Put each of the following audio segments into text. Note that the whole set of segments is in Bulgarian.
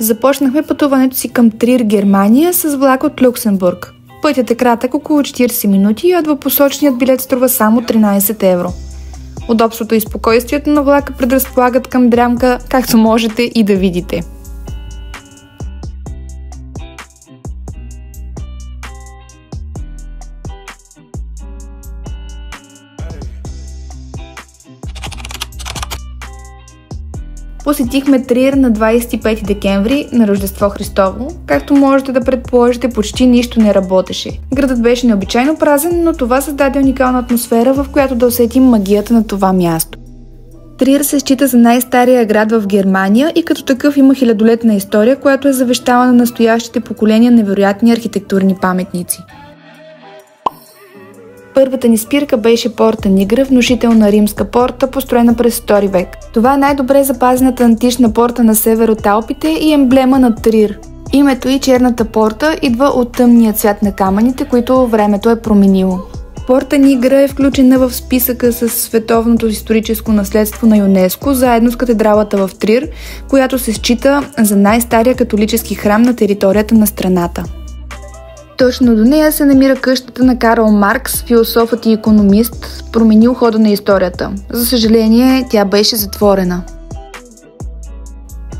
Започнахме пътуването си към Трир, Германия с влак от Люксембург. Пътят е кратък, около 40 минути, а двупосочният билет струва само 13 евро. Удобството и спокойствието на влака предразполагат към дрямка, както можете и да видите. Посетихме Трир на 25 декември на Рождество Христово. Както можете да предположите, почти нищо не работеше. Градът беше необичайно празен, но това създаде уникална атмосфера, в която да усетим магията на това място. Трир се счита за най-стария град в Германия и като такъв има хилядолетна история, която е завещала на настоящите поколения невероятни архитектурни паметници. Първата ни спирка беше Порта Нигра, внушителна римска порта, построена през II век. Това е най-добре запазената антична порта на север от Алпите и емблема на Трир. Името и черната порта идва от тъмния цвят на камъните, които времето е променило. Порта Нигра е включена в списъка с световното историческо наследство на ЮНЕСКО, заедно с катедралата в Трир, която се счита за най-стария католически храм на територията на страната. Точно до нея се намира къщата на Карл Маркс, философът и икономист, променил хода на историята. За съжаление, тя беше затворена.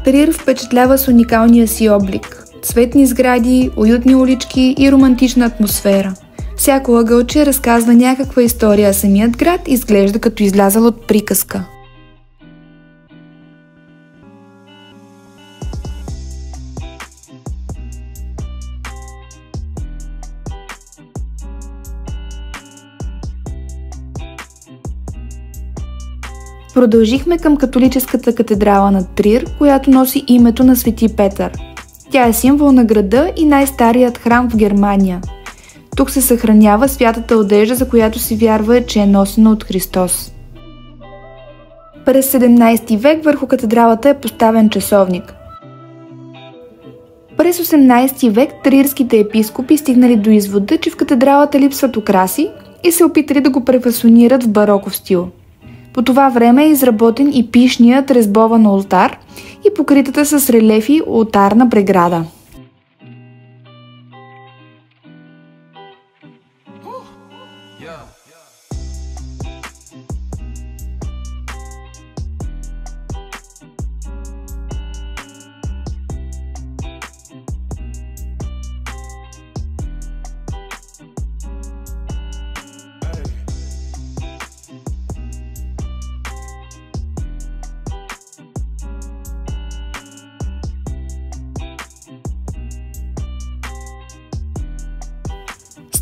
Трир впечатлява с уникалния си облик. Цветни сгради, уютни улички и романтична атмосфера. Всяко ъгълче разказва някаква история, а самият град изглежда като излязъл от приказка. Продължихме към католическата катедрала на Трир, която носи името на Свети Петър. Тя е символ на града и най-старият храм в Германия. Тук се съхранява святата одежда, за която се вярва, че е носена от Христос. През 17 век върху катедралата е поставен часовник. През 18 век трирските епископи стигнали до извода, че в катедралата липсват украси и се опитали да го префасонират в бароков стил. По това време е изработен и пишният резбован олтар и покритата с релефи олтарна преграда.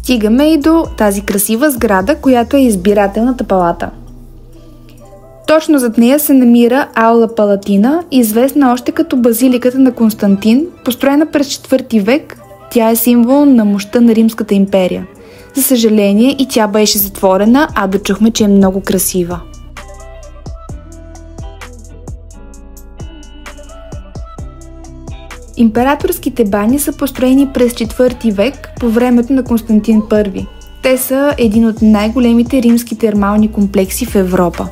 Стигаме и до тази красива сграда, която е избирателната палата. Точно зад нея се намира Аула Палатина, известна още като базиликата на Константин, построена през IV век. Тя е символ на мощта на Римската империя. За съжаление и тя беше затворена, а да чухме, че е много красива. Императорските бани са построени през IV век по времето на Константин I. Те са един от най-големите римски термални комплекси в Европа.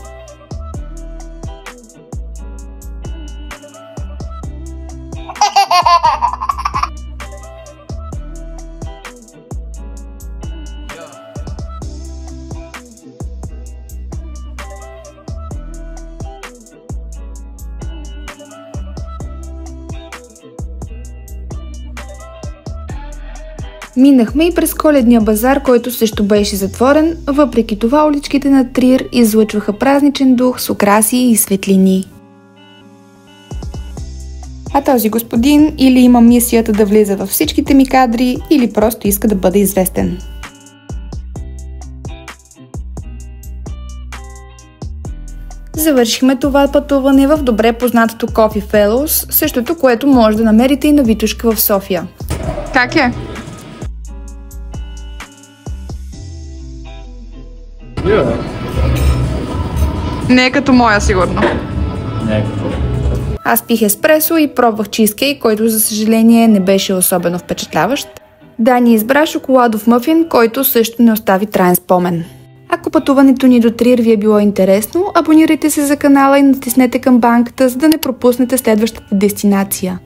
Минахме и през Коледния базар, който също беше затворен, въпреки това уличките на Трир излъчваха празничен дух с украси и светлини. А този господин или има мисията да влиза във всичките ми кадри, или просто иска да бъде известен. Завършихме това пътуване в добре познатото Coffee Fellows, същото, което може да намерите и на Витушка в София. Как е? Не е като моя, сигурно. Не е като. Аз пих еспресо и пробвах чизкейк, който за съжаление не беше особено впечатляващ. Дани избра шоколадов мъфин, който също не остави траен спомен. Ако пътуването ни до Трир ви е било интересно, абонирайте се за канала и натиснете камбанката, за да не пропуснете следващата дестинация.